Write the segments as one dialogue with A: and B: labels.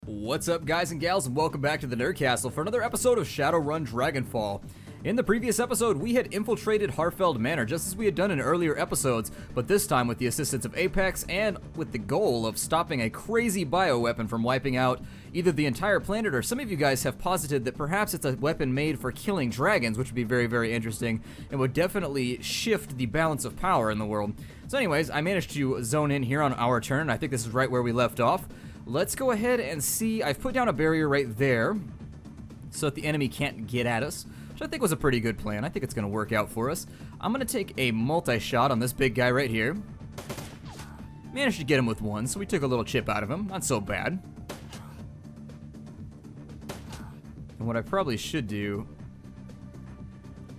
A: What's up, guys and gals, and welcome back to the Nerd Castle for another episode of Shadowrun Dragonfall. In the previous episode, we had infiltrated Harfeld Manor, just as we had done in earlier episodes, but this time with the assistance of Apex and with the goal of stopping a crazy bioweapon from wiping out either the entire planet, or some of you guys have posited that perhaps it's a weapon made for killing dragons, which would be very, very interesting, and would definitely shift the balance of power in the world. So anyways, I managed to zone in here on our turn. I think this is right where we left off. Let's go ahead and see. I've put down a barrier right there so that the enemy can't get at us, which I think was a pretty good plan. I think it's going to work out for us. I'm going to take a multi-shot on this big guy right here. Managed to get him with one, so we took a little chip out of him. Not so bad. And what I probably should do...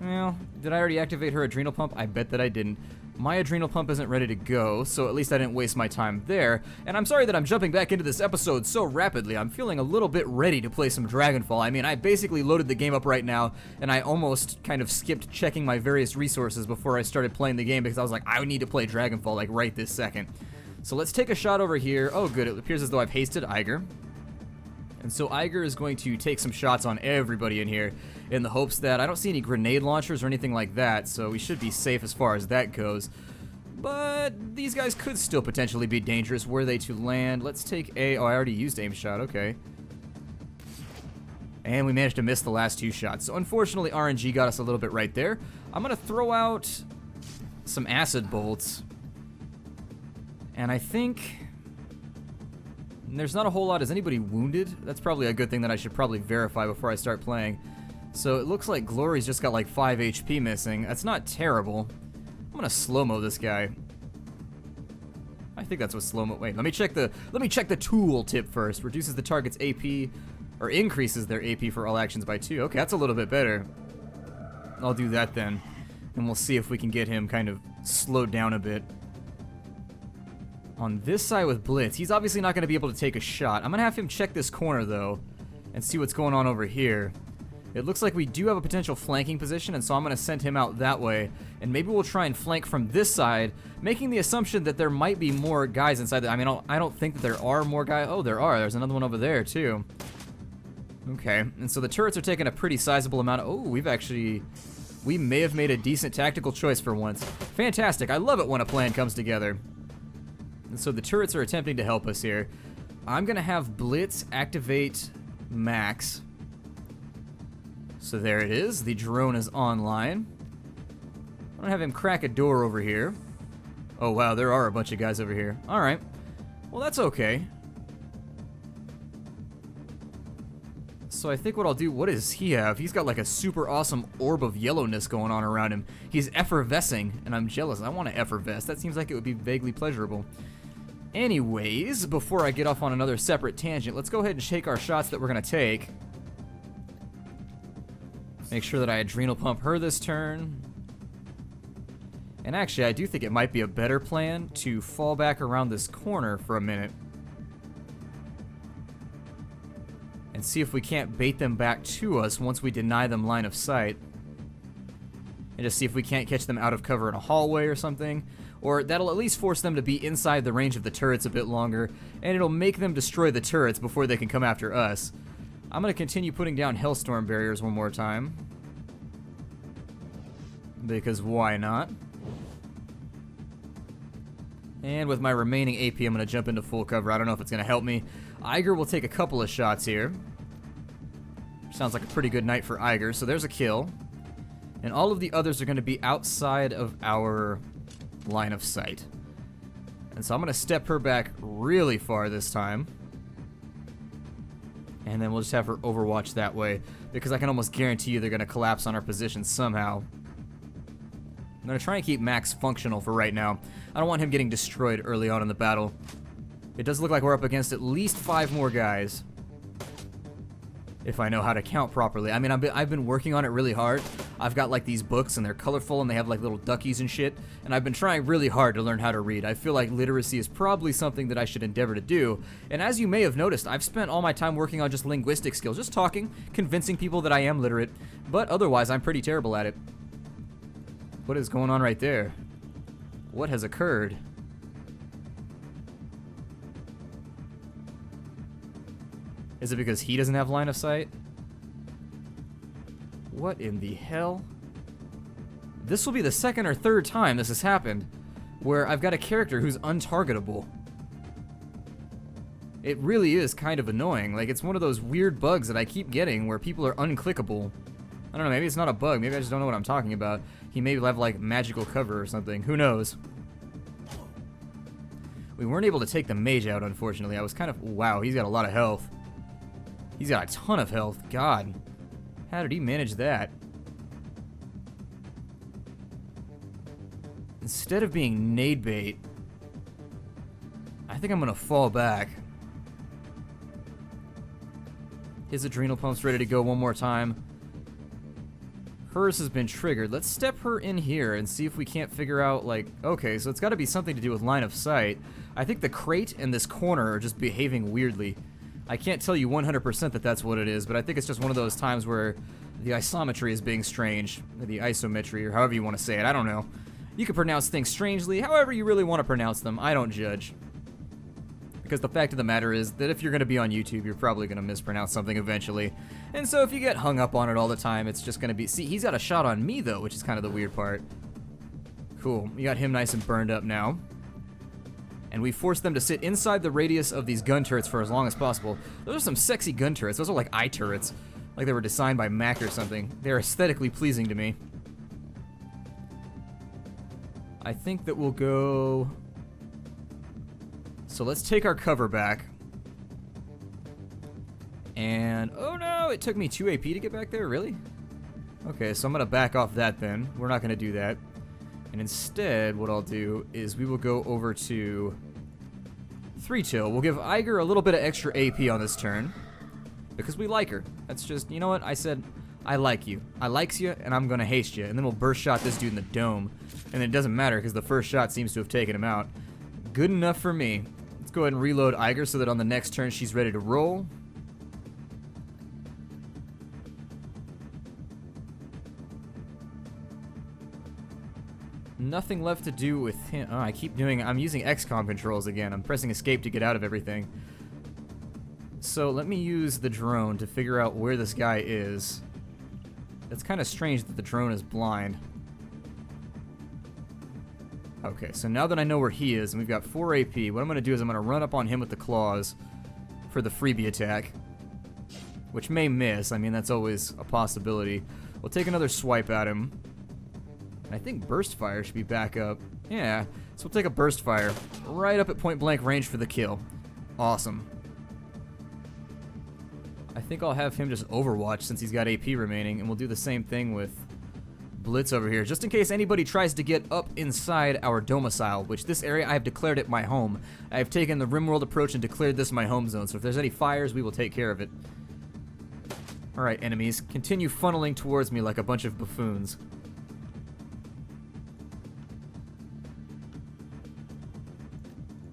A: Well, did I already activate her adrenal pump? I bet that I didn't. My adrenal pump isn't ready to go, so at least I didn't waste my time there. And I'm sorry that I'm jumping back into this episode so rapidly. I'm feeling a little bit ready to play some Dragonfall. I mean, I basically loaded the game up right now, and I almost kind of skipped checking my various resources before I started playing the game because I was like, I need to play Dragonfall like right this second. So let's take a shot over here. Oh good, it appears as though I've hasted Iger. And so Iger is going to take some shots on everybody in here in the hopes that I don't see any grenade launchers or anything like that, so we should be safe as far as that goes. But these guys could still potentially be dangerous were they to land. Let's take a... Oh, I already used aim shot. Okay. And we managed to miss the last two shots. So unfortunately, RNG got us a little bit right there. I'm going to throw out some acid bolts. And I think... There's not a whole lot. Is anybody wounded? That's probably a good thing that I should probably verify before I start playing. So it looks like Glory's just got like 5 HP missing. That's not terrible. I'm gonna slow-mo this guy. I think that's what slow-mo... Wait, let me check the tool tip first. Reduces the target's AP, or increases their AP for all actions by 2. Okay, that's a little bit better. I'll do that then. And we'll see if we can get him kind of slowed down a bit. On this side with Blitz, he's obviously not going to be able to take a shot. I'm going to have him check this corner, though, and see what's going on over here. It looks like we do have a potential flanking position, and so I'm going to send him out that way. And maybe we'll try and flank from this side, making the assumption that there might be more guys inside. I mean, I don't think that there are more guys. Oh, there are. There's another one over there, too. Okay, and so the turrets are taking a pretty sizable amount of... Oh, we may have made a decent tactical choice for once. Fantastic. I love it when a plan comes together. And so the turrets are attempting to help us here. I'm going to have Blitz activate Max. So there it is. The drone is online. I'm going to have him crack a door over here. Oh, wow, there are a bunch of guys over here. All right. Well, that's okay. So I think what I'll do... What does he have? He's got like a super awesome orb of yellowness going on around him. He's effervescing, and I'm jealous. I want to effervesce. That seems like it would be vaguely pleasurable. Anyways, before I get off on another separate tangent, let's go ahead and shake our shots that we're going to take. Make sure that I adrenal pump her this turn. And actually, I do think it might be a better plan to fall back around this corner for a minute. And see if we can't bait them back to us once we deny them line of sight. And just see if we can't catch them out of cover in a hallway or something. Or that'll at least force them to be inside the range of the turrets a bit longer, and it'll make them destroy the turrets before they can come after us. I'm going to continue putting down Hellstorm barriers one more time. Because why not? And with my remaining AP, I'm going to jump into full cover. I don't know if it's going to help me. Iger will take a couple of shots here. Sounds like a pretty good night for Iger, so there's a kill. And all of the others are going to be outside of our line of sight. And so I'm going to step her back really far this time. And then we'll just have her overwatch that way, because I can almost guarantee you they're going to collapse on our position somehow. I'm going to try and keep Max functional for right now. I don't want him getting destroyed early on in the battle. It does look like we're up against at least 5 more guys. If I know how to count properly. I mean, I've been working on it really hard. I've got like these books and they're colorful and they have like little duckies and shit. And I've been trying really hard to learn how to read. I feel like literacy is probably something that I should endeavor to do. And as you may have noticed, I've spent all my time working on just linguistic skills. Just talking, convincing people that I am literate. But otherwise, I'm pretty terrible at it. What is going on right there? What has occurred? Is it because he doesn't have line of sight? What in the hell? This will be the second or third time this has happened, where I've got a character who's untargetable. It really is kind of annoying. Like, it's one of those weird bugs that I keep getting where people are unclickable. I don't know, maybe it's not a bug. Maybe I just don't know what I'm talking about. He may have, like, magical cover or something. Who knows? We weren't able to take the mage out, unfortunately. I was kind of... Wow, he's got a lot of health. He's got a ton of health. God. How did he manage that? Instead of being nade bait, I think I'm going to fall back. His adrenal pump's ready to go one more time. Hers has been triggered. Let's step her in here and see if we can't figure out, like... Okay, so it's got to be something to do with line of sight. I think the crate and this corner are just behaving weirdly. I can't tell you 100% that that's what it is, but I think it's just one of those times where the isometry is being strange. Or the isometry, or however you want to say it. I don't know. You can pronounce things strangely, however you really want to pronounce them. I don't judge. Because the fact of the matter is that if you're going to be on YouTube, you're probably going to mispronounce something eventually. And so if you get hung up on it all the time, it's just going to be... See, he's got a shot on me, though, which is kind of the weird part. Cool. You got him nice and burned up now. And we forced them to sit inside the radius of these gun turrets for as long as possible. Those are some sexy gun turrets. Those are like eye turrets. Like they were designed by Mac or something. They're aesthetically pleasing to me. I think that we'll go... So let's take our cover back. And, oh no, it took me 2 AP to get back there, really? Okay, so I'm gonna back off that then. We're not gonna do that. And instead, what I'll do is we will go over to 3-Till. We'll give Iger a little bit of extra AP on this turn. Because we like her. That's just, you know what? I said, I like you. I likes you, and I'm gonna haste you. And then we'll burst shot this dude in the dome. And it doesn't matter, because the first shot seems to have taken him out. Good enough for me. Let's go ahead and reload Iger so that on the next turn she's ready to roll. Nothing left to do with him. Oh, I'm using XCOM controls again. I'm pressing escape to get out of everything. So let me use the drone to figure out where this guy is. It's kind of strange that the drone is blind. Okay, so now that I know where he is, and we've got 4 AP, what I'm going to do is I'm going to run up on him with the claws for the freebie attack. Which may miss. I mean, that's always a possibility. We'll take another swipe at him. I think burst fire should be back up. Yeah, so we'll take a burst fire right up at point blank range for the kill. Awesome. I think I'll have him just overwatch since he's got AP remaining, and we'll do the same thing with Blitz over here, just in case anybody tries to get up inside our domicile, which this area I have declared it my home. I have taken the RimWorld approach and declared this my home zone, so if there's any fires, we will take care of it. Alright, enemies, continue funneling towards me like a bunch of buffoons.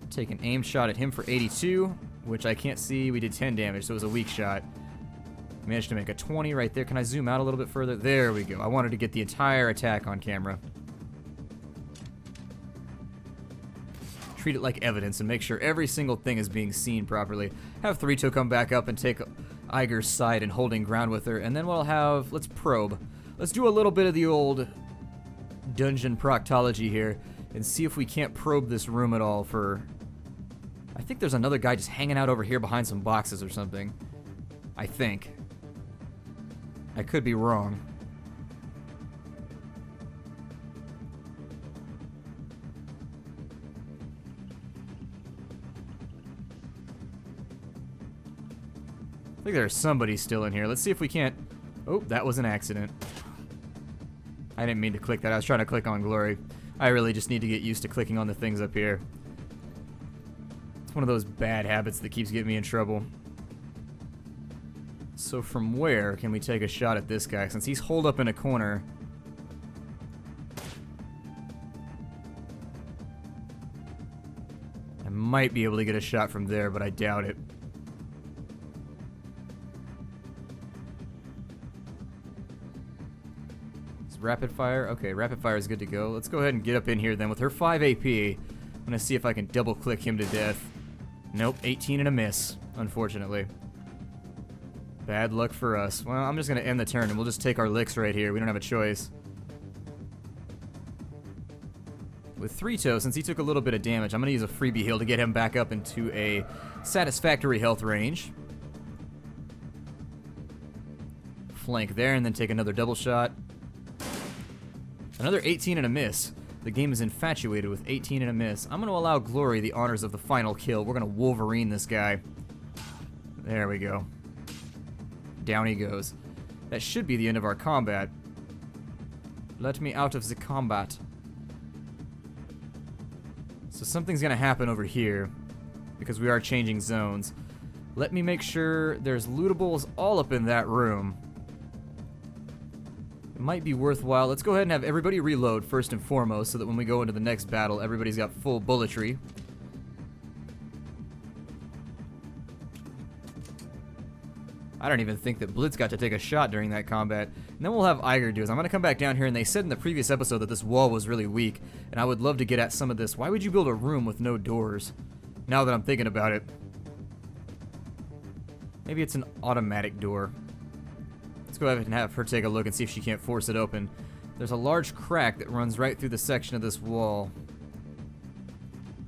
A: Take an aim shot at him for 82, which I can't see. We did 10 damage, so it was a weak shot. Managed to make a 20 right there. Can I zoom out a little bit further? There we go. I wanted to get the entire attack on camera. Treat it like evidence and make sure every single thing is being seen properly. Have 3-Till come back up and take Iger's side and holding ground with her. And then we'll have... Let's probe. Let's do a little bit of the old dungeon proctology here and see if we can't probe this room at all for... I think there's another guy just hanging out over here behind some boxes or something. I think. I could be wrong. I think there's somebody still in here. Let's see if we can't... Oh, that was an accident. I didn't mean to click that. I was trying to click on Glory. I really just need to get used to clicking on the things up here. It's one of those bad habits that keeps getting me in trouble. So from where can we take a shot at this guy? Since he's holed up in a corner. I might be able to get a shot from there, but I doubt it. Is rapid fire? Okay, rapid fire is good to go. Let's go ahead and get up in here then with her 5 AP. I'm going to see if I can double click him to death. Nope, 18 and a miss, unfortunately. Bad luck for us. Well, I'm just gonna end the turn and we'll just take our licks right here. We don't have a choice. With 3-Toe, since he took a little bit of damage, I'm gonna use a freebie heal to get him back up into a satisfactory health range. Flank there and then take another double shot. Another 18 and a miss. The game is infatuated with 18 and a miss. I'm gonna allow Glory the honors of the final kill. We're gonna Wolverine this guy. There we go. Down he goes. That should be the end of our combat. Let me out of the combat. So something's gonna happen over here, because we are changing zones. Let me make sure there's lootables all up in that room. It might be worthwhile. Let's go ahead and have everybody reload first and foremost, so that when we go into the next battle, everybody's got full bulletry. I don't even think that Blitz got to take a shot during that combat. And then we'll have Iger do is I'm going to come back down here, and they said in the previous episode that this wall was really weak, and I would love to get at some of this. Why would you build a room with no doors? Now that I'm thinking about it. Maybe it's an automatic door. Let's go ahead and have her take a look and see if she can't force it open. There's a large crack that runs right through the section of this wall.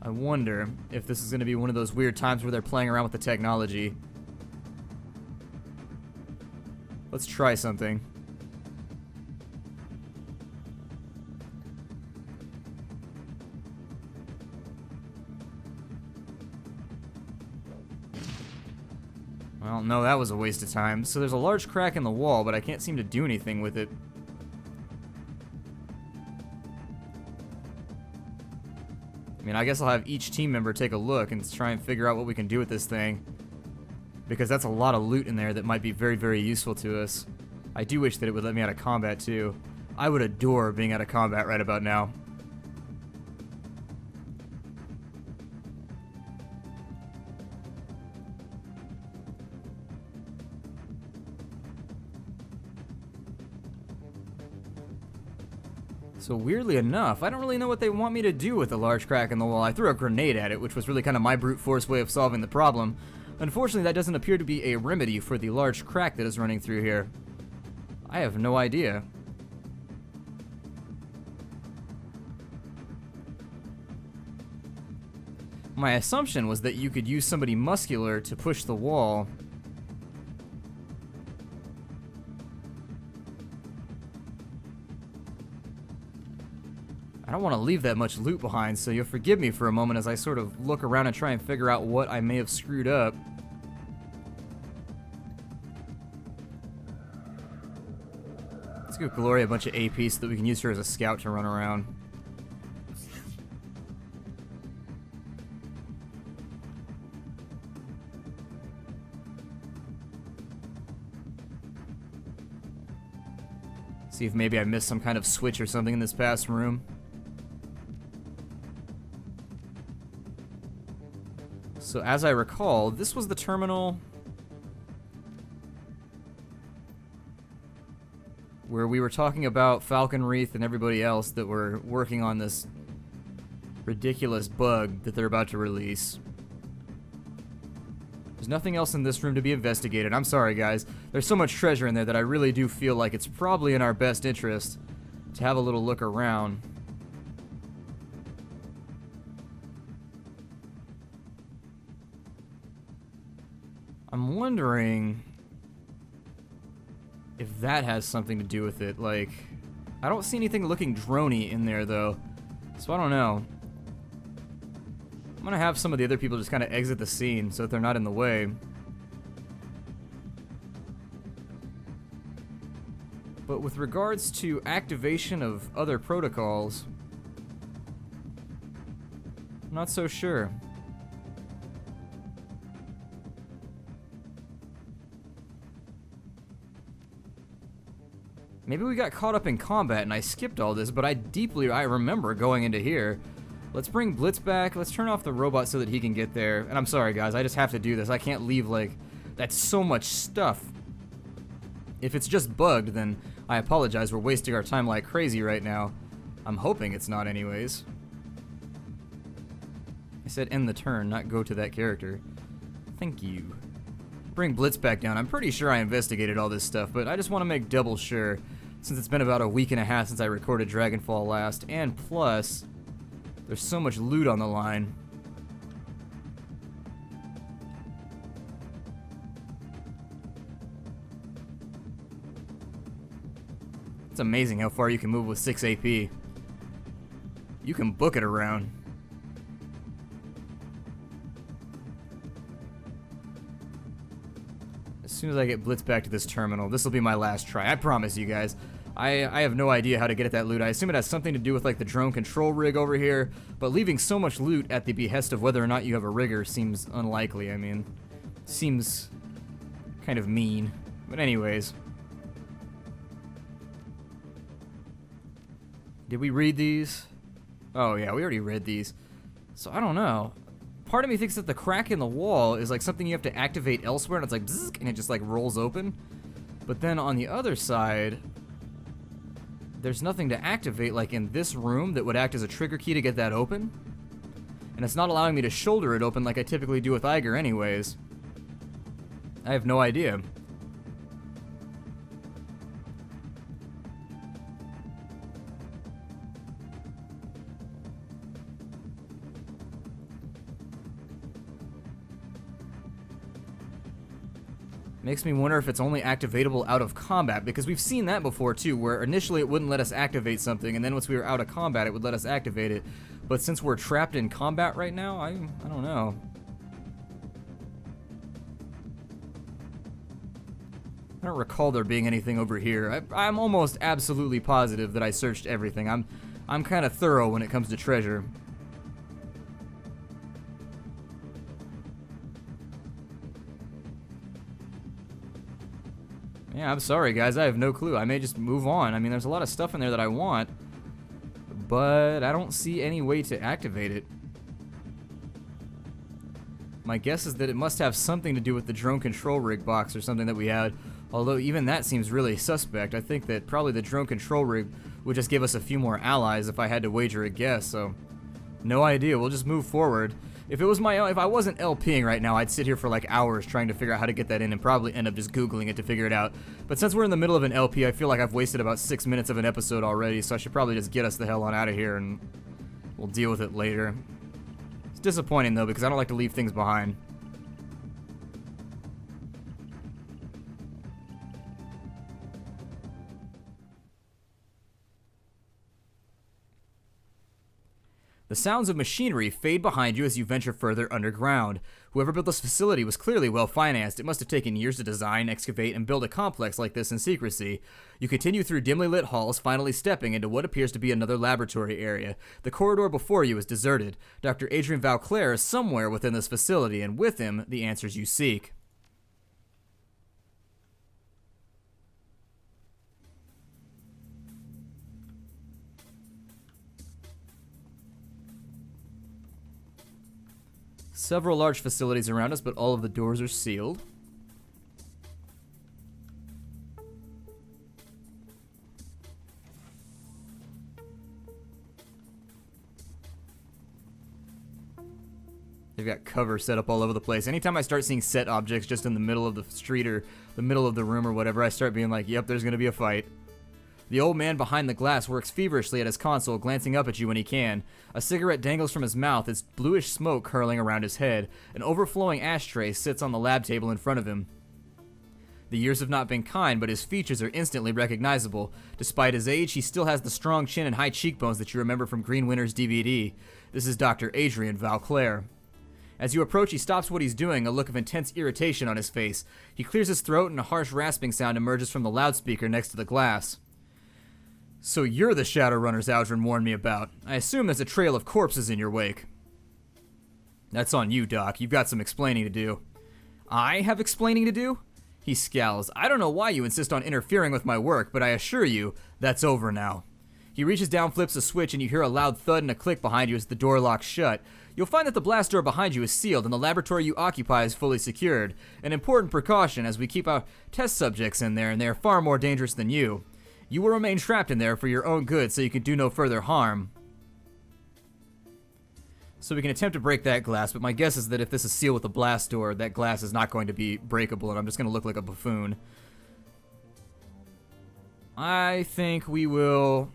A: I wonder if this is going to be one of those weird times where they're playing around with the technology. Let's try something. Well, no, that was a waste of time. So there's a large crack in the wall, but I can't seem to do anything with it. I mean, I guess I'll have each team member take a look and try and figure out what we can do with this thing. Because that's a lot of loot in there that might be very, very useful to us. I do wish that it would let me out of combat, too. I would adore being out of combat right about now. So weirdly enough, I don't really know what they want me to do with the large crack in the wall. I threw a grenade at it, which was really kind of my brute force way of solving the problem. Unfortunately, that doesn't appear to be a remedy for the large crack that is running through here. I have no idea. My assumption was that you could use somebody muscular to push the wall. I don't want to leave that much loot behind, so you'll forgive me for a moment as I sort of look around and try and figure out what I may have screwed up. Let's give Gloria a bunch of AP so that we can use her as a scout to run around. See if maybe I missed some kind of switch or something in this past room. So as I recall, this was the terminal where we were talking about Falcon Wreath and everybody else that were working on this ridiculous bug that they're about to release. There's nothing else in this room to be investigated. I'm sorry, guys. There's so much treasure in there that I really do feel like it's probably in our best interest to have a little look around. I'm wondering if that has something to do with it. Like, I don't see anything looking drony in there, though. So I don't know. I'm gonna have some of the other people just kind of exit the scene so that they're not in the way. But with regards to activation of other protocols, I'm not so sure. Maybe we got caught up in combat and I skipped all this, but I remember going into here. Let's bring Blitz back. Let's turn off the robot so that he can get there. And I'm sorry, guys. I just have to do this. I can't leave, like, that's so much stuff. If it's just bugged, then I apologize. We're wasting our time like crazy right now. I'm hoping it's not anyways. I said end the turn, not go to that character. Thank you. bring Blitz back down. I'm pretty sure I investigated all this stuff, but I just want to make double sure, since it's been about a week and a half since I recorded Dragonfall last, and plus, there's so much loot on the line. It's amazing how far you can move with 6 AP. You can book it around. As soon as I get Blitz back to this terminal, this will be my last try. I promise you guys. I have no idea how to get at that loot. I assume it has something to do with like the drone control rig over here, but leaving so much loot at the behest of whether or not you have a rigger seems unlikely. I mean, seems kind of mean. But anyways. Did we read these? Oh yeah, we already read these. So I don't know. Part of me thinks that the crack in the wall is like something you have to activate elsewhere, and it's like bzzz, and it just like rolls open. But then on the other side, there's nothing to activate like in this room that would act as a trigger key to get that open. And it's not allowing me to shoulder it open like I typically do with Iger anyways. I have no idea. Makes me wonder if it's only activatable out of combat, because we've seen that before too, where initially it wouldn't let us activate something, and then once we were out of combat it would let us activate it. But since we're trapped in combat right now, I don't know. I don't recall there being anything over here. I'm almost absolutely positive that I searched everything. I'm kind of thorough when it comes to treasure. Yeah, I'm sorry, guys. I have no clue. I may just move on. I mean, there's a lot of stuff in there that I want, but I don't see any way to activate it. My guess is that it must have something to do with the drone control rig box or something that we had, although even that seems really suspect. I think that probably the drone control rig would just give us a few more allies if I had to wager a guess, so no idea. We'll just move forward. If I wasn't LPing right now, I'd sit here for like hours trying to figure out how to get that in and probably end up just Googling it to figure it out. But since we're in the middle of an LP, I feel like I've wasted about 6 minutes of an episode already, so I should probably just get us the hell on out of here and we'll deal with it later. It's disappointing though, because I don't like to leave things behind. The sounds of machinery fade behind you as you venture further underground. Whoever built this facility was clearly well financed. It must have taken years to design, excavate, and build a complex like this in secrecy. You continue through dimly lit halls, finally stepping into what appears to be another laboratory area. The corridor before you is deserted. Dr. Adrien Valair is somewhere within this facility, and with him, the answers you seek. Several large facilities around us, but all of the doors are sealed. They've got cover set up all over the place. Anytime I start seeing set objects just in the middle of the street or the middle of the room or whatever, I start being like, yep, there's gonna be a fight. The old man behind the glass works feverishly at his console, glancing up at you when he can. A cigarette dangles from his mouth, its bluish smoke curling around his head. An overflowing ashtray sits on the lab table in front of him. The years have not been kind, but his features are instantly recognizable. Despite his age, he still has the strong chin and high cheekbones that you remember from Green Winter's DVD. This is Dr. Adrien Valair. As you approach, he stops what he's doing, a look of intense irritation on his face. He clears his throat and a harsh rasping sound emerges from the loudspeaker next to the glass. So you're the Shadowrunners Adrien warned me about. I assume there's a trail of corpses in your wake. That's on you, Doc. You've got some explaining to do. I have explaining to do? He scowls. I don't know why you insist on interfering with my work, but I assure you, that's over now. He reaches down, flips a switch, and you hear a loud thud and a click behind you as the door locks shut. You'll find that the blast door behind you is sealed and the laboratory you occupy is fully secured. An important precaution as we keep our test subjects in there, and they are far more dangerous than you. You will remain trapped in there for your own good so you can do no further harm. So we can attempt to break that glass, but my guess is that if this is sealed with a blast door, that glass is not going to be breakable, and I'm just going to look like a buffoon. I think we will...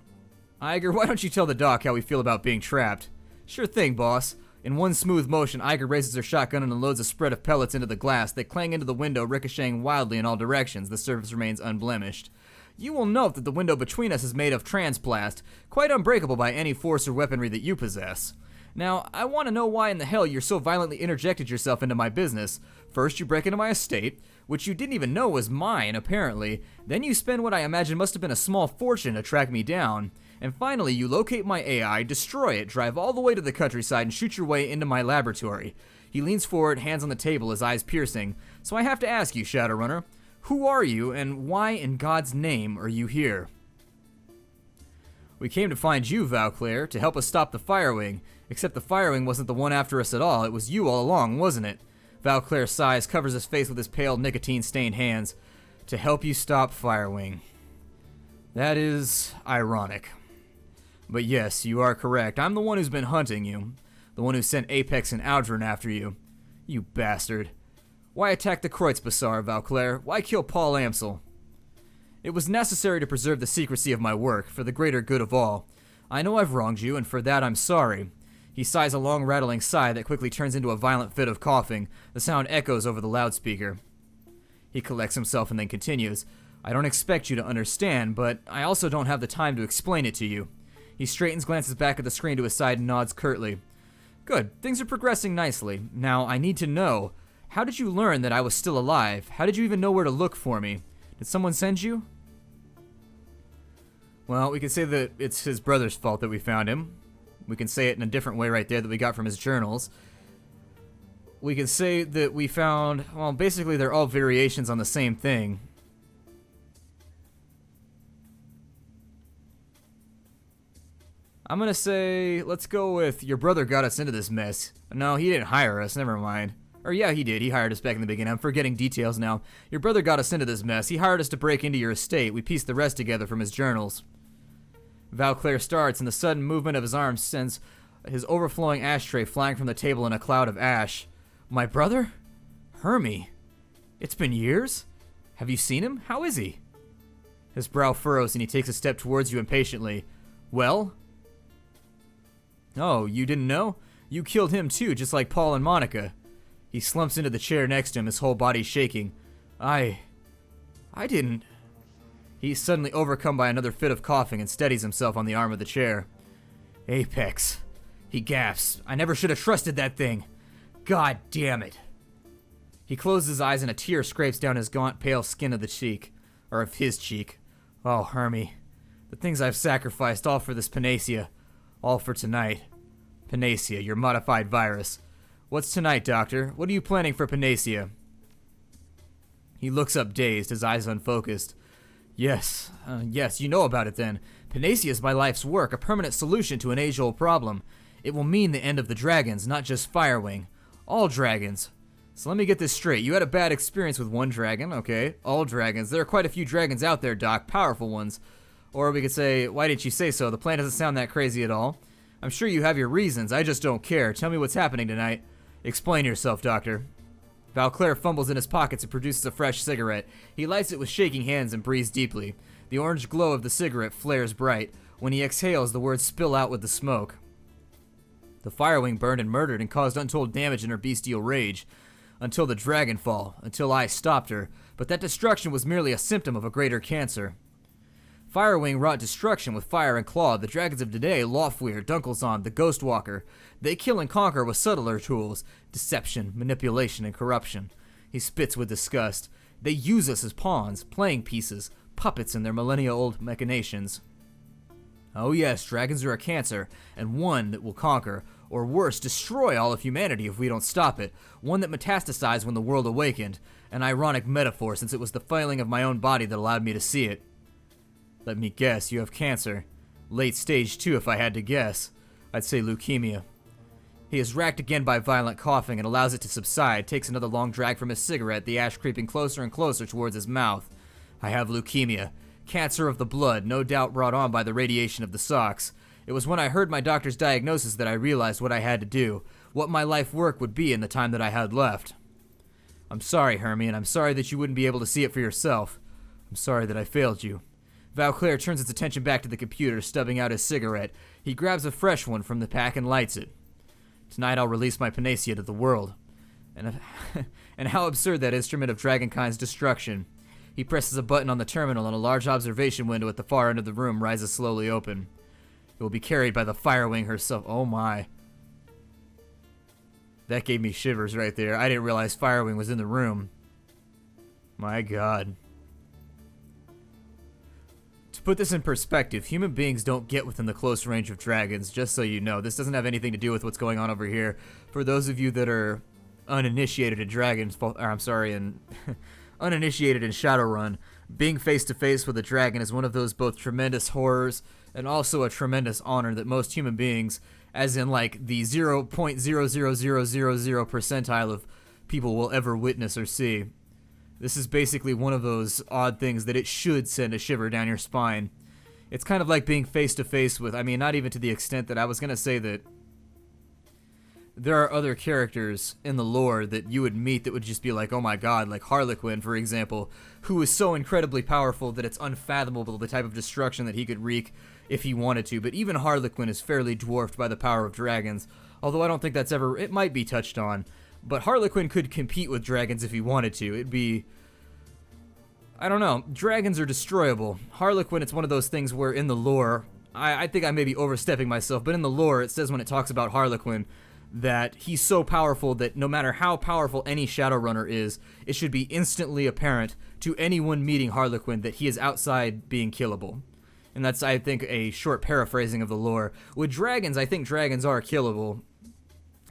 A: Iger, why don't you tell the doc how we feel about being trapped? Sure thing, boss. In one smooth motion, Iger raises her shotgun and unloads a spread of pellets into the glass. They clang into the window, ricocheting wildly in all directions. The surface remains unblemished. You will note that the window between us is made of transplast, quite unbreakable by any force or weaponry that you possess. Now, I want to know why in the hell you're so violently interjected yourself into my business. First, you break into my estate, which you didn't even know was mine, apparently. Then you spend what I imagine must have been a small fortune to track me down. And finally, you locate my AI, destroy it, drive all the way to the countryside, and shoot your way into my laboratory. He leans forward, hands on the table, his eyes piercing. So I have to ask you, Shadowrunner, who are you, and why in God's name are you here? We came to find you, Valair, to help us stop the Firewing. Except the Firewing wasn't the one after us at all. It was you all along, wasn't it? Valair sighs, covers his face with his pale, nicotine-stained hands. To help you stop Firewing. That is ironic. But yes, you are correct. I'm the one who's been hunting you. The one who sent Apex and Adrien after you. You bastard. Why attack the Kreuzbesar, Valair? Why kill Paul Amsel? It was necessary to preserve the secrecy of my work, for the greater good of all. I know I've wronged you, and for that I'm sorry. He sighs a long rattling sigh that quickly turns into a violent fit of coughing. The sound echoes over the loudspeaker. He collects himself and then continues. I don't expect you to understand, but I also don't have the time to explain it to you. He straightens, glances back at the screen to his side, and nods curtly. Good, things are progressing nicely. Now, I need to know, how did you learn that I was still alive? How did you even know where to look for me? Did someone send you? Well, we can say that it's his brother's fault that we found him. We can say it in a different way right there that we got from his journals. We can say that we found, well, basically they're all variations on the same thing. I'm gonna say, let's go with your brother got us into this mess. No, he didn't hire us, never mind. Or yeah, he did, he hired us back in the beginning. I'm forgetting details now. Your brother got us into this mess. He hired us to break into your estate. We pieced the rest together from his journals. Valair starts, and the sudden movement of his arms sends his overflowing ashtray flying from the table in a cloud of ash. My brother? Hermie. It's been years? Have you seen him? How is he? His brow furrows, and he takes a step towards you impatiently. Well? Oh, you didn't know? You killed him too, just like Paul and Monica. He slumps into the chair next to him, his whole body shaking. I didn't... He's suddenly overcome by another fit of coughing and steadies himself on the arm of the chair. Apex. He gasps. I never should have trusted that thing. God damn it. He closes his eyes and a tear scrapes down his gaunt, pale skin of the cheek. Or of his cheek. Oh, Hermie. The things I've sacrificed, all for this panasia. All for tonight. Panasia, your modified virus. What's tonight, Doctor? What are you planning for panasia? He looks up dazed, his eyes unfocused. Yes, you know about it then. Panasia is my life's work, a permanent solution to an age-old problem. It will mean the end of the dragons, not just Firewing. All dragons. So let me get this straight. You had a bad experience with one dragon, okay. All dragons. There are quite a few dragons out there, Doc, powerful ones. Or we could say, why didn't you say so? The plan doesn't sound that crazy at all. I'm sure you have your reasons, I just don't care. Tell me what's happening tonight. Explain yourself, Doctor. Valair fumbles in his pockets and produces a fresh cigarette. He lights it with shaking hands and breathes deeply. The orange glow of the cigarette flares bright. When he exhales, the words spill out with the smoke. The Firewing burned and murdered and caused untold damage in her bestial rage. Until the Dragonfall, until I stopped her. But that destruction was merely a symptom of a greater cancer. Firewing wrought destruction with fire and claw. The dragons of today, Lofweir, Dunkelzahn, the Ghostwalker, they kill and conquer with subtler tools, deception, manipulation, and corruption. He spits with disgust. They use us as pawns, playing pieces, puppets in their millennia-old machinations. Oh yes, dragons are a cancer, and one that will conquer, or worse, destroy all of humanity if we don't stop it. One that metastasized when the world awakened. An ironic metaphor, since it was the failing of my own body that allowed me to see it. Let me guess, you have cancer. Late stage 2 if I had to guess. I'd say leukemia. He is racked again by violent coughing and allows it to subside, takes another long drag from his cigarette, the ash creeping closer and closer towards his mouth. I have leukemia. Cancer of the blood, no doubt brought on by the radiation of the socks. It was when I heard my doctor's diagnosis that I realized what I had to do, what my life work would be in the time that I had left. I'm sorry, Hermie, and I'm sorry that you wouldn't be able to see it for yourself. I'm sorry that I failed you. Valair turns its attention back to the computer, stubbing out his cigarette. He grabs a fresh one from the pack and lights it. Tonight I'll release my panasia to the world. And how absurd that instrument of Dragonkind's destruction. He presses a button on the terminal and a large observation window at the far end of the room rises slowly open. It will be carried by the Firewing herself. Oh my. That gave me shivers right there. I didn't realize Firewing was in the room. My God. To put this in perspective, human beings don't get within the close range of dragons, just so you know. This doesn't have anything to do with what's going on over here. For those of you that are uninitiated in uninitiated in Shadowrun, being face to face with a dragon is one of those both tremendous horrors and also a tremendous honor that most human beings, as in like the 0.00000 percentile of people, will ever witness or see. This is basically one of those odd things that it should send a shiver down your spine. It's kind of like being face to face with, I mean, not even to the extent that I was going to say that there are other characters in the lore that you would meet that would just be like, oh my God, like Harlequin, for example, who is so incredibly powerful that it's unfathomable the type of destruction that he could wreak if he wanted to. But even Harlequin is fairly dwarfed by the power of dragons, although I don't think that's ever, it might be touched on. But Harlequin could compete with dragons if he wanted to. It'd be, I don't know, dragons are destroyable. Harlequin, it's one of those things where in the lore, I think I may be overstepping myself, but in the lore it says when it talks about Harlequin that he's so powerful that no matter how powerful any Shadowrunner is, it should be instantly apparent to anyone meeting Harlequin that he is outside being killable. And that's, I think, a short paraphrasing of the lore. With dragons, I think dragons are killable,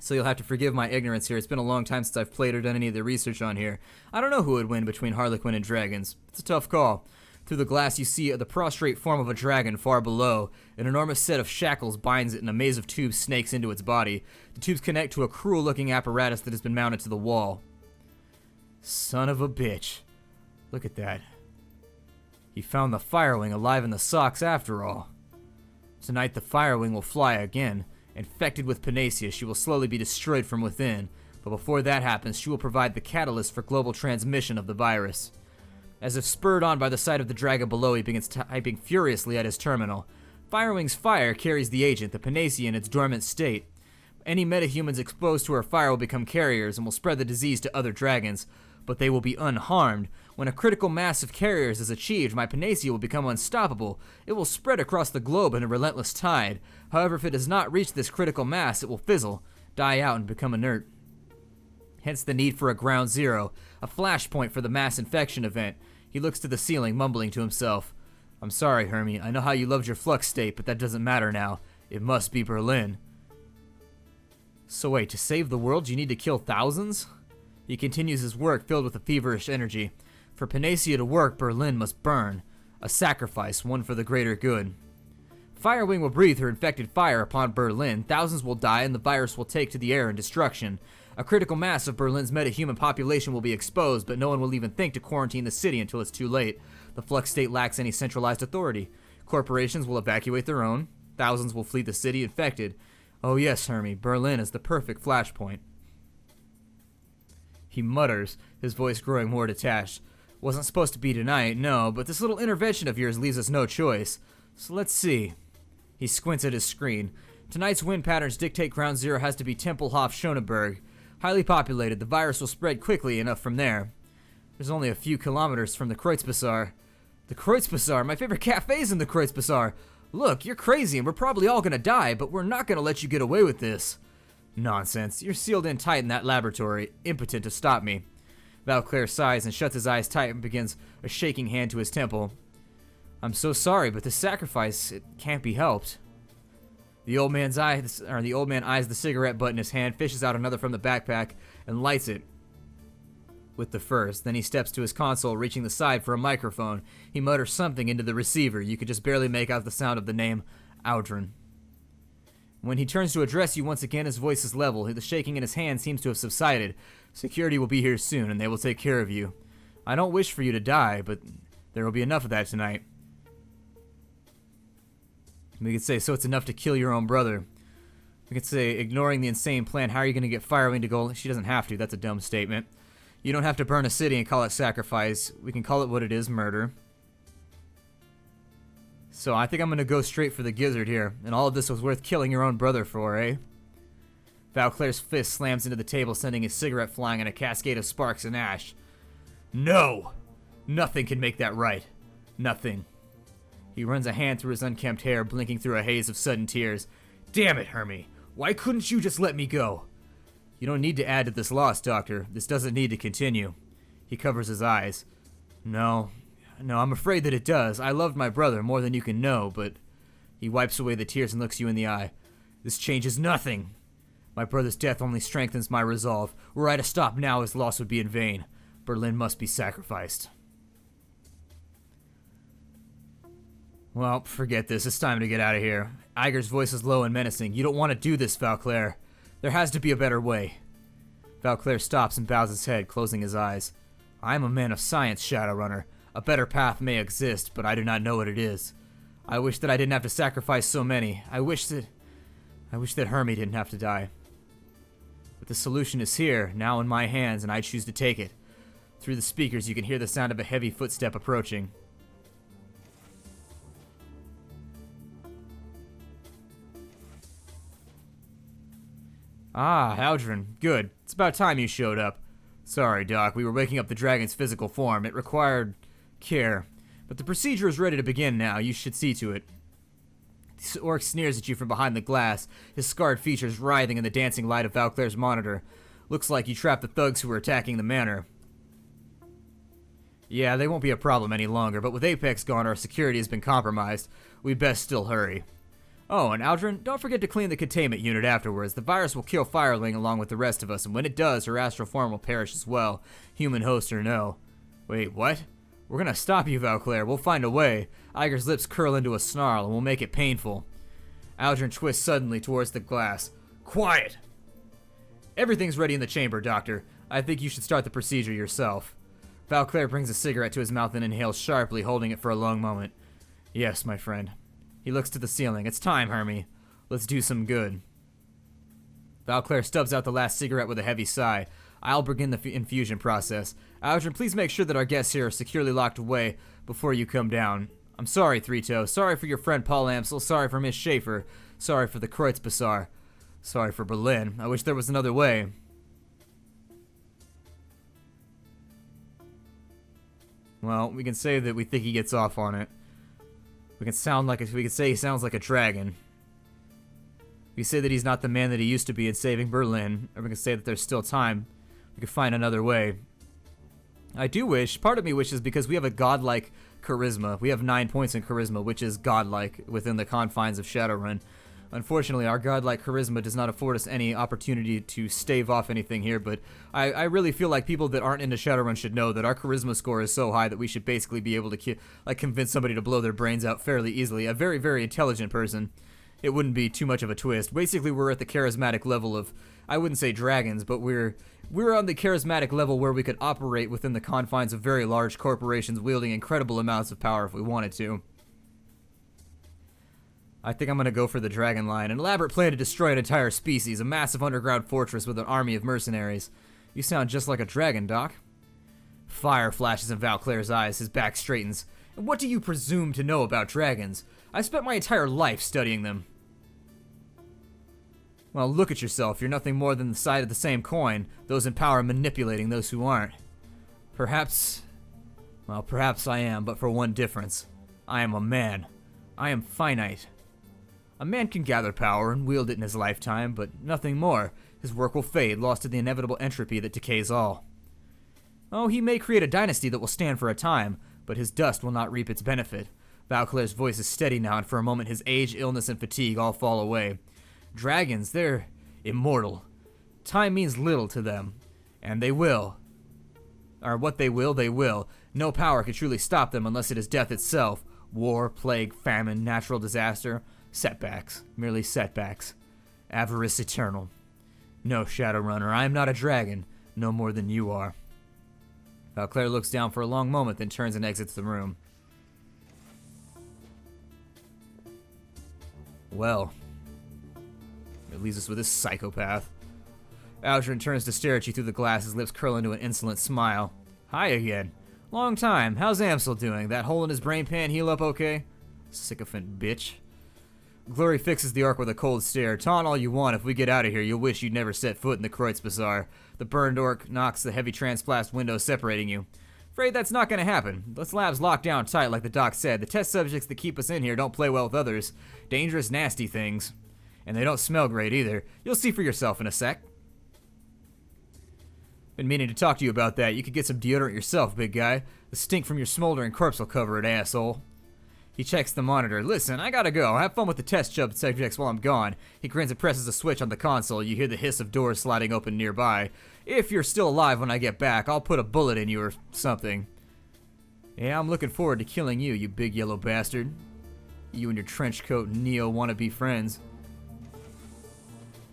A: so you'll have to forgive my ignorance here. It's been a long time since I've played or done any of the research on here. I don't know who would win between Harlequin and dragons. It's a tough call. Through the glass you see the prostrate form of a dragon far below. An enormous set of shackles binds it and a maze of tubes snakes into its body. The tubes connect to a cruel-looking apparatus that has been mounted to the wall. Son of a bitch. Look at that. He found the Firewing alive in the socks after all. Tonight the Firewing will fly again. Infected with panasia, she will slowly be destroyed from within. But before that happens, she will provide the catalyst for global transmission of the virus. As if spurred on by the sight of the dragon below, he begins typing furiously at his terminal. Firewing's fire carries the agent, the panasia, in its dormant state. Any metahumans exposed to her fire will become carriers and will spread the disease to other dragons, but they will be unharmed. When a critical mass of carriers is achieved, my panasia will become unstoppable. It will spread across the globe in a relentless tide. However, if it does not reach this critical mass, it will fizzle, die out, and become inert. Hence the need for a ground zero, a flashpoint for the mass infection event. He looks to the ceiling, mumbling to himself. I'm sorry, Hermie. I know how you loved your flux state, but that doesn't matter now. It must be Berlin. So wait, to save the world, you need to kill thousands? He continues his work, filled with a feverish energy. For panasia to work, Berlin must burn. A sacrifice, one for the greater good. Firewing will breathe her infected fire upon Berlin. Thousands will die, and the virus will take to the air in destruction. A critical mass of Berlin's metahuman population will be exposed, but no one will even think to quarantine the city until it's too late. The flux state lacks any centralized authority. Corporations will evacuate their own. Thousands will flee the city infected. Oh yes, Hermie, Berlin is the perfect flashpoint. He mutters, his voice growing more detached. Wasn't supposed to be tonight, no, but this little intervention of yours leaves us no choice. So let's see. He squints at his screen. Tonight's wind patterns dictate ground zero has to be Tempelhof-Schöneberg. Highly populated, the virus will spread quickly enough from there. There's only a few kilometers from the Kreuzbazar. The Kreuzbazar? My favorite cafe's in the Kreuzbazar. Look, you're crazy and we're probably all gonna die, but we're not gonna let you get away with this. Nonsense. You're sealed in tight in that laboratory, impotent to stop me. Valair sighs and shuts his eyes tight and begins a shaking hand to his temple. I'm so sorry, but this sacrifice, it can't be helped. The old man eyes the cigarette butt in his hand, fishes out another from the backpack, and lights it with the first. Then he steps to his console, reaching the side for a microphone. He mutters something into the receiver. You could just barely make out the sound of the name Adrien. When he turns to address you once again, his voice is level. The shaking in his hand seems to have subsided. Security will be here soon, and they will take care of you. I don't wish for you to die, but there will be enough of that tonight. We could say, so it's enough to kill your own brother. We could say, ignoring the insane plan, how are you going to get Firewing to go? She doesn't have to. That's a dumb statement. You don't have to burn a city and call it sacrifice. We can call it what it is, murder. So I think I'm going to go straight for the gizzard here. And all of this was worth killing your own brother for, eh? Valclair's fist slams into the table, sending his cigarette flying in a cascade of sparks and ash. No! Nothing can make that right. Nothing. He runs a hand through his unkempt hair, blinking through a haze of sudden tears. Damn it, Hermie. Why couldn't you just let me go? You don't need to add to this loss, Doctor. This doesn't need to continue. He covers his eyes. No, I'm afraid that it does. I loved my brother more than you can know, but... He wipes away the tears and looks you in the eye. This changes nothing. My brother's death only strengthens my resolve. Were I to stop now, his loss would be in vain. Berlin must be sacrificed. Well, forget this. It's time to get out of here. Iger's voice is low and menacing. You don't want to do this, Valclair. There has to be a better way. Valclair stops and bows his head, closing his eyes. I am a man of science, Shadowrunner. A better path may exist, but I do not know what it is. I wish that I didn't have to sacrifice so many. I wish that Hermie didn't have to die. But the solution is here, now in my hands, and I choose to take it. Through the speakers, you can hear the sound of a heavy footstep approaching. Ah, Adrien. Good. It's about time you showed up. Sorry, Doc. We were waking up the dragon's physical form. It required care. But the procedure is ready to begin now. You should see to it. The orc sneers at you from behind the glass, his scarred features writhing in the dancing light of Valclair's monitor. Looks like you trapped the thugs who were attacking the manor. Yeah, they won't be a problem any longer, but with Apex gone, our security has been compromised. We'd best still hurry. Oh, and Adrien, don't forget to clean the containment unit afterwards. The virus will kill Firewing along with the rest of us, and when it does, her astral form will perish as well, human host or no. Wait, what? We're gonna stop you, Valclair. We'll find a way. Iger's lips curl into a snarl, and we'll make it painful. Adrien twists suddenly towards the glass. Quiet! Everything's ready in the chamber, Doctor. I think you should start the procedure yourself. Valclair brings a cigarette to his mouth and inhales sharply, holding it for a long moment. Yes, my friend. He looks to the ceiling. It's time, Hermie. Let's do some good. Valclair stubs out the last cigarette with a heavy sigh. I'll begin the infusion process. Adrien, please make sure that our guests here are securely locked away before you come down. I'm sorry, Three-Toe. Sorry for your friend Paul Amsel. Sorry for Miss Schaefer. Sorry for the Kreuzbazaar. Sorry for Berlin. I wish there was another way. Well, we can say that we think he gets off on it. We can say he sounds like a dragon. We can say that he's not the man that he used to be in saving Berlin, or we can say that there's still time. We could find another way. I do wish, part of me wishes, because we have a godlike charisma. We have 9 points in charisma, which is godlike within the confines of Shadowrun. Unfortunately, our godlike charisma does not afford us any opportunity to stave off anything here, but I really feel like people that aren't into Shadowrun should know that our charisma score is so high that we should basically be able to convince somebody to blow their brains out fairly easily. A very, very intelligent person. It wouldn't be too much of a twist. Basically, we're at the charismatic level of, I wouldn't say dragons, but we're on the charismatic level where we could operate within the confines of very large corporations wielding incredible amounts of power if we wanted to. I think I'm going to go for the Dragon Line. An elaborate plan to destroy an entire species, a massive underground fortress with an army of mercenaries. You sound just like a dragon, Doc. Fire flashes in Valclair's eyes, his back straightens. And what do you presume to know about dragons? I spent my entire life studying them. Well, look at yourself. You're nothing more than the side of the same coin, those in power manipulating those who aren't. Perhaps I am, but for one difference. I am a man. I am finite. A man can gather power and wield it in his lifetime, but nothing more. His work will fade, lost to the inevitable entropy that decays all. Oh, he may create a dynasty that will stand for a time, but his dust will not reap its benefit. Valclair's voice is steady now, and for a moment his age, illness, and fatigue all fall away. Dragons, they're immortal. Time means little to them, and they will. Or what they will. No power can truly stop them unless it is death itself. War, plague, famine, natural disaster. Setbacks, merely setbacks. Avarice eternal. No, Shadowrunner, I am not a dragon, no more than you are. Valclair looks down for a long moment, then turns and exits the room. Well, it leaves us with this psychopath. Adrien turns to stare at you through the glass, his lips curl into an insolent smile. Hi again. Long time. How's Amsel doing? That hole in his brain pan heal up okay? Sycophant bitch. Glory fixes the orc with a cold stare. Taunt all you want. If we get out of here, you'll wish you'd never set foot in the Kreutz Bazaar. The burned orc knocks the heavy transplast window separating you. Afraid that's not gonna happen. This lab's locked down tight like the doc said. The test subjects that keep us in here don't play well with others. Dangerous, nasty things. And they don't smell great either. You'll see for yourself in a sec. Been meaning to talk to you about that. You could get some deodorant yourself, big guy. The stink from your smoldering corpse will cover it, asshole. He checks the monitor. Listen, I gotta go. Have fun with the test subjects while I'm gone. He grins and presses a switch on the console. You hear the hiss of doors sliding open nearby. If you're still alive when I get back, I'll put a bullet in you or something. Yeah, I'm looking forward to killing you, you big yellow bastard. You and your trench coat Neo wannabe friends.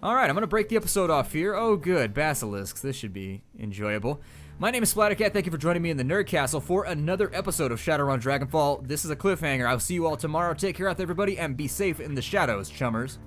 A: Alright, I'm gonna break the episode off here. Oh good, basilisks. This should be enjoyable. My name is Splattercat. Thank you for joining me in the Nerd Castle for another episode of Shadowrun Dragonfall. This is a cliffhanger. I'll see you all tomorrow. Take care out there, everybody, and be safe in the shadows, chummers.